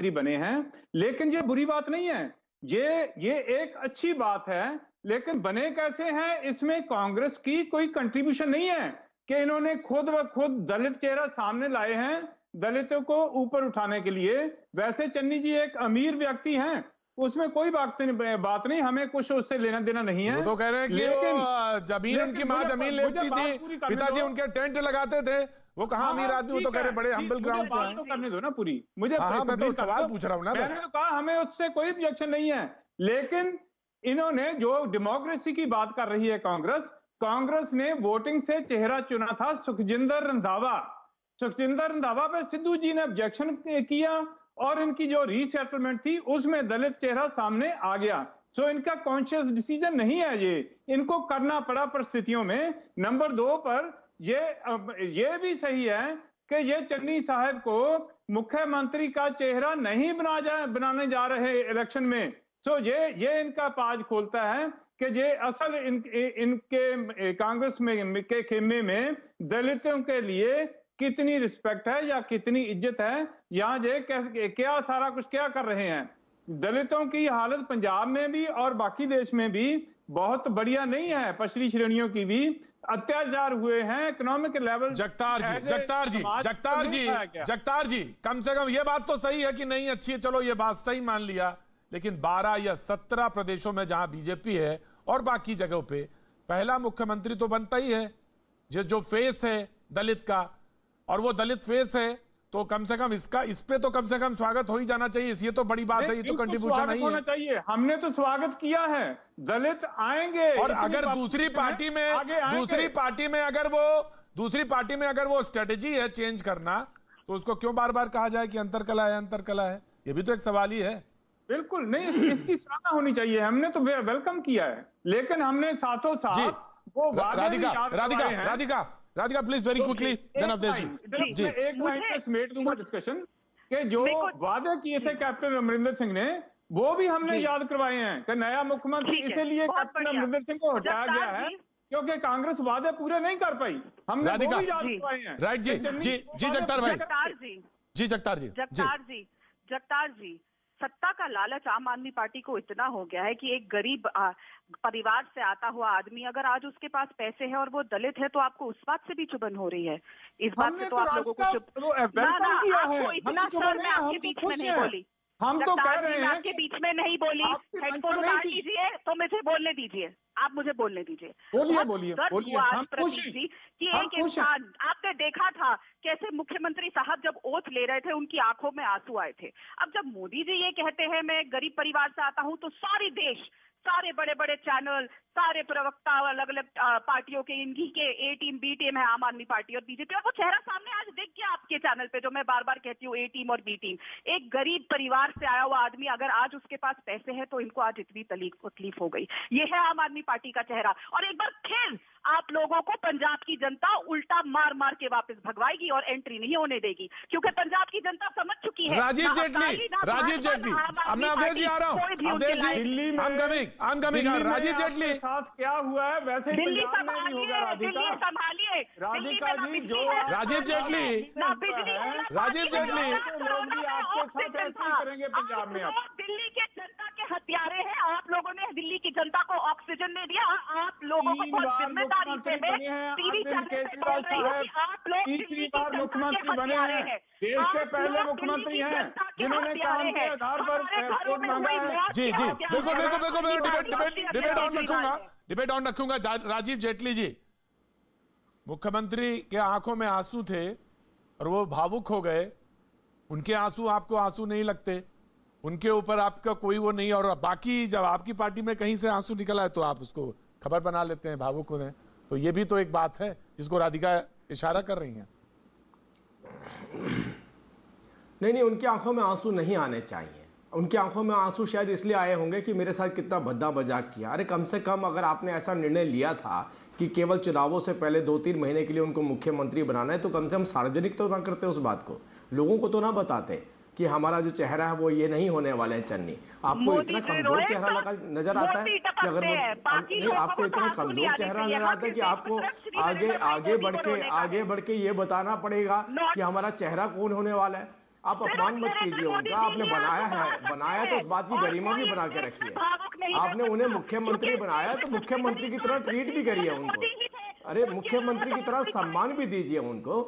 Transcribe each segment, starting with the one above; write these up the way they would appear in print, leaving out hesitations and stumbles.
मंत्री बने हैं, लेकिन ये बुरी बात नहीं है। ये एक अच्छी बात है, लेकिन बने कैसे हैं इसमें कांग्रेस की कोई कंट्रीब्यूशन नहीं है कि इन्होंने खुद व खुद दलित चेहरा सामने लाए हैं दलितों को ऊपर उठाने के लिए। वैसे चन्नी जी एक अमीर व्यक्ति हैं, उसमें कोई बात नहीं, हमें कुछ उससे लेना देना नहीं है। वो तो कह रहे हैं कि वो जमीन उनकी माँ जमीन लेती थी, पिताजी उनके टेंट लगाते थे, वो कहाँ अमीर आदमी, वो तो कह रहे बड़े हम्बल ग्राउंड से हैं। तो करने दो ना पूरी, मुझे मैं तो सवाल पूछ रहा हूँ ना। मैंने तो कहा हमें उससे कोई ऑब्जेक्शन नहीं है, लेकिन इन्होंने जो डेमोक्रेसी की बात कर रही है कांग्रेस ने वोटिंग से चेहरा चुना था सुखजिंदर रंधावा पे सिद्धू जी ने ऑब्जेक्शन किया और इनकी जो रीसेटलमेंट थी उसमें दलित चेहरा सामने आ गया। सो इनका कॉन्शियस डिसीजन नहीं है, ये इनको करना पड़ा परिस्थितियों में। नंबर 2 पर ये भी सही है कि ये चन्नी साहब को मुख्यमंत्री का चेहरा नहीं बनाने जा रहे इलेक्शन में। सो ये इनका पाज खोलता है कि ये असल इनके कांग्रेस में के खेमे में दलितों के लिए कितनी रिस्पेक्ट है या कितनी इज्जत है, यहाँ ये क्या सारा कुछ क्या कर रहे हैं। दलितों की हालत पंजाब में भी और बाकी देश में भी बहुत बढ़िया नहीं है, पछड़ी श्रेणियों की भी अत्याचार हुए हैं इकोनॉमिक लेवल। जगतार जी कम से कम ये बात तो सही है कि नहीं अच्छी है, चलो ये बात सही मान लिया, लेकिन 12 या 17 प्रदेशों में जहां बीजेपी है और बाकी जगहों पे पहला मुख्यमंत्री तो बनता ही है जो फेस है दलित का, और वो दलित फेस है तो कम से कम इस पे तो कम से कम स्वागत हो ही जाना चाहिए। ये तो बड़ी बात है, ये तो कंट्रीब्यूशन नहीं होना चाहिए। हमने तो स्वागत किया है, दलित आएंगे। और अगर दूसरी पार्टी में अगर वो स्ट्रेटेजी है चेंज करना, तो उसको क्यों बार बार कहा जाए कि अंतरकला है? ये भी तो एक सवाल ही है। बिल्कुल नहीं, इसकी सराहना होनी चाहिए। हमने तो वेलकम किया है, लेकिन हमने साथों साथ वो Radhika please very quickly then Avdhesh ji एक लाइन में समेट दूंगा डिस्कशन के जो वादे किए थे कैप्टन अमरिंदर सिंह ने, वो भी हमने याद करवाए हैं कि नया मुख्यमंत्री इसलिए कैप्टन अमरिंदर सिंह को हटाया गया है क्योंकि कांग्रेस वादे पूरे नहीं कर पाई। हमने वो भी याद करवाए हैं। राइट जी जगतार भाई जगतार जी सत्ता का लालच आम आदमी पार्टी को इतना हो गया है कि एक गरीब परिवार से आता हुआ आदमी अगर आज उसके पास पैसे हैं और वो दलित है तो आपको उस बात से भी चुभन हो रही है। इस बात से तो आप लोगों को आपको इतना सर मैं आपके बीच में नहीं बोली, हम तो कह रहे हैं आपके बीच में नहीं बोली, हेडफोन उतार लीजिए तो मुझे बोलने दीजिए, आप मुझे बोलने दीजिए। बोलिए हम खुशी कि एक इंसान, आपने देखा था कैसे मुख्यमंत्री साहब जब ओथ ले रहे थे उनकी आंखों में आंसू आए थे। अब जब मोदी जी ये कहते हैं मैं गरीब परिवार से आता हूं, तो सारे देश, सारे बड़े बड़े चैनल, सारे प्रवक्ता अलग अलग पार्टियों के, इनकी के ए टीम बी टीम है, आम आदमी पार्टी और बीजेपी, और वो चेहरा सामने आज दिख गया आपके चैनल पे जो मैं बार बार कहती हूँ, ए टीम और बी टीम। एक गरीब परिवार से आया हुआ आदमी अगर आज उसके पास पैसे हैं तो इनको आज इतनी तकलीफ हो गई। ये है आम आदमी पार्टी का चेहरा। और एक बार फिर आप लोगों को पंजाब की जनता उल्टा मार मार के वापस भगवाएगी और एंट्री नहीं होने देगी, क्योंकि पंजाब की जनता समझ चुकी है। राजीव जेटली मैं अवधेश जी आ रहा हूँ, अवधेश जी I'm coming राजीव जेटली साथ क्या हुआ है वैसे दिल्ली संभालिए, राधिका जी जो राजीव जेटली आपके साथ ऐसे ही करेंगे पंजाब में। आप दिल्ली के जनता के हत्यारे हैं, आप लोगों ने दिल्ली की जनता को ऑक्सीजन नहीं दिया, आप लोगों को जिम्मेदारी से केजरीवाल साहब तीसरी बार मुख्यमंत्री बने हैं, देश के पहले मुख्यमंत्री हैं जिन्होंने काम के आधार पर वोट मांगा है। जी बिल्कुल डिबेट ऑन रखूंगा। राजीव जेटली जी, मुख्यमंत्री के आंखों में आंसू थे और वो भावुक हो गए, उनके आंसू आपको आंसू नहीं लगते, उनके ऊपर आपका कोई वो नहीं, और बाकी जब आपकी पार्टी में कहीं से आंसू निकला है तो आप उसको खबर बना लेते हैं, भावुक होते हैं। तो ये भी तो एक बात है जिसको राधिका इशारा कर रही हैं। नहीं, उनकी आंखों में आंसू नहीं आने चाहिए। उनकी आंखों में आंसू शायद इसलिए आए होंगे कि मेरे साथ कितना भद्दा मजाक किया। अरे कम से कम अगर आपने ऐसा निर्णय लिया था कि केवल चुनावों से पहले 2-3 महीने के लिए उनको मुख्यमंत्री बनाना है, तो कम से कम सार्वजनिक तो ना करते उस बात को, लोगों को तो ना बताते कि हमारा जो चेहरा है वो ये नहीं होने वाले हैं। चन्नी, आपको इतना कमजोर चेहरा लगा नजर आता है कि अगर आपको इतना कमजोर चेहरा नजर आता है कि आपको आगे बढ़ के ये बताना पड़ेगा कि हमारा चेहरा कौन होने वाला है। आप अपमान मत कीजिए उनका। आपने बनाया तो उस बात की गरिमा भी बना के रखिए। आपने उन्हें मुख्यमंत्री बनाया तो मुख्यमंत्री की तरह ट्रीट भी करिए उनको। अरे मुख्यमंत्री की तरह सम्मान भी दीजिए उनको,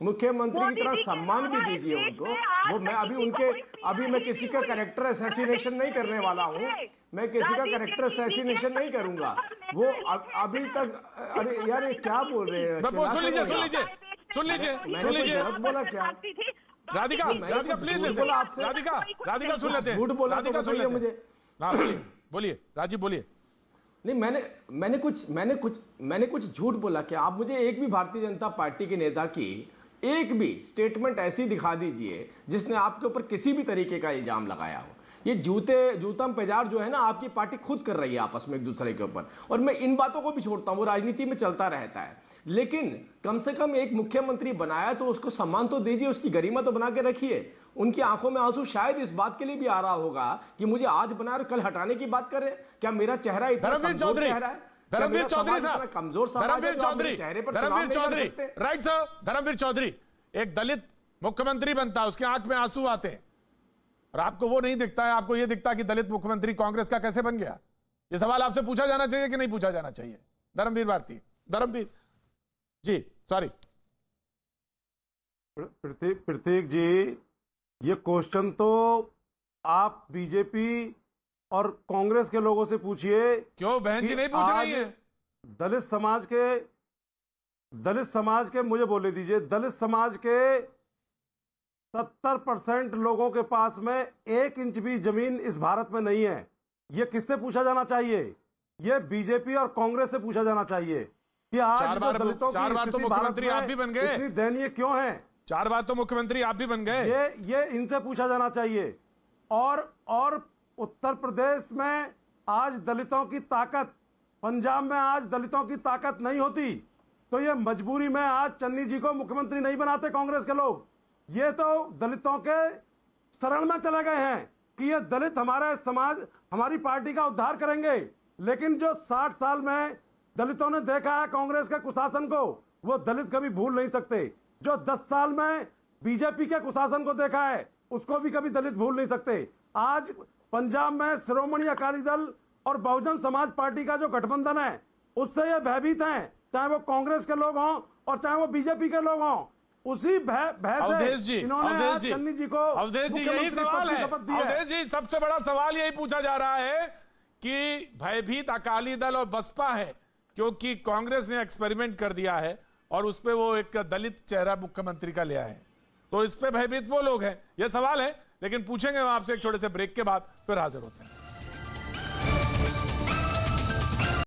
मुख्यमंत्री की तरह सम्मान भी दीजिए उनको। वो मैं अभी मैं किसी का कैरेक्टर असैसिनेशन नहीं करने वाला हूँ, मैं किसी का कैरेक्टर असैसिनेशन नहीं करूंगा। वो अभी तक, अरे यार ये क्या बोल रहे हैं? सुन लीजिए बोला क्या? राधिका प्लीज लिसन, राधिका सुन लेते हैं, झूठ बोला राधिका सुन लेते मुझे। हाँ बोलिए राजीव बोलिए। नहीं, मैंने कुछ झूठ बोला क्या? आप मुझे एक भी भारतीय जनता पार्टी के नेता की एक भी स्टेटमेंट ऐसी दिखा दीजिए जिसने आपके ऊपर किसी भी तरीके का इल्जाम लगाया हो। ये जूतम पेजार जो है ना, आपकी पार्टी खुद कर रही है आपस में एक दूसरे के ऊपर। और मैं इन बातों को भी छोड़ता हूं, वो राजनीति में चलता रहता है, लेकिन कम से कम एक मुख्यमंत्री बनाया तो उसको सम्मान तो दीजिए, उसकी गरिमा तो बना के रखिए। उनकी आंखों में आंसू शायद इस बात के लिए भी आ रहा होगा कि मुझे आज बनाया और कल हटाने की बात करे। क्या मेरा चेहरा इतना कमजोर चेहरा है? धर्मवीर चौधरी साहब, कमजोर धर्मवीर चौधरी, राइट सर, धर्मवीर चौधरी, एक दलित मुख्यमंत्री बनता है, उसके आंख में आंसू आते हैं, और आपको वो नहीं दिखता है। आपको ये दिखता है कि दलित मुख्यमंत्री कांग्रेस का कैसे बन गया। ये सवाल आपसे पूछा जाना चाहिए कि नहीं पूछा जाना चाहिए? धर्मवीर भारती, धर्मवीर जी, सॉरी प्रतीक जी, ये क्वेश्चन तो आप बीजेपी और कांग्रेस के लोगों से पूछिए। क्यों बहन जी नहीं पूछ रही है? दलित समाज के मुझे बोले दीजिए, दलित समाज के 70% लोगों के पास में 1 इंच भी जमीन इस भारत में नहीं है। ये किससे पूछा जाना चाहिए? ये बीजेपी और कांग्रेस से पूछा जाना चाहिए कि आज दलितों की स्थिति मुख्यमंत्री आप भी बन गए, इतनी दयनीय क्यों है? 4 बार तो मुख्यमंत्री आप भी बन गए। ये इनसे पूछा जाना चाहिए। और उत्तर प्रदेश में आज दलितों की ताकत, पंजाब में आज दलितों की ताकत नहीं होती तो ये मजबूरी में आज चन्नी जी को मुख्यमंत्री नहीं बनाते कांग्रेस के लोग। ये तो दलितों के शरण में चले गए हैं कि ये दलित हमारे समाज, हमारी पार्टी का उद्धार करेंगे। लेकिन जो 60 साल में दलितों ने देखा है कांग्रेस के कुशासन को, वो दलित कभी भूल नहीं सकते। जो 10 साल में बीजेपी के कुशासन को देखा है, उसको भी कभी दलित भूल नहीं सकते। आज पंजाब में श्रोमणी अकाली दल और बहुजन समाज पार्टी का जो गठबंधन है, उससे ये भयभीत हैं, चाहे वो कांग्रेस के लोग हों और चाहे वो बीजेपी के लोग हों। उसी भय से इन्होंने चन्नी जी को, अवधेश जी यही सवाल है, अवधेश जी सबसे बड़ा सवाल यही पूछा जा रहा है कि भयभीत अकाली दल और बसपा है क्योंकि कांग्रेस ने एक्सपेरिमेंट कर दिया है और उस पर वो एक दलित चेहरा मुख्यमंत्री का लिया है, तो इस पे भयभीत वो लोग हैं। ये सवाल है, लेकिन पूछेंगे हम आपसे एक छोटे से ब्रेक के बाद, फिर हाजिर होते हैं।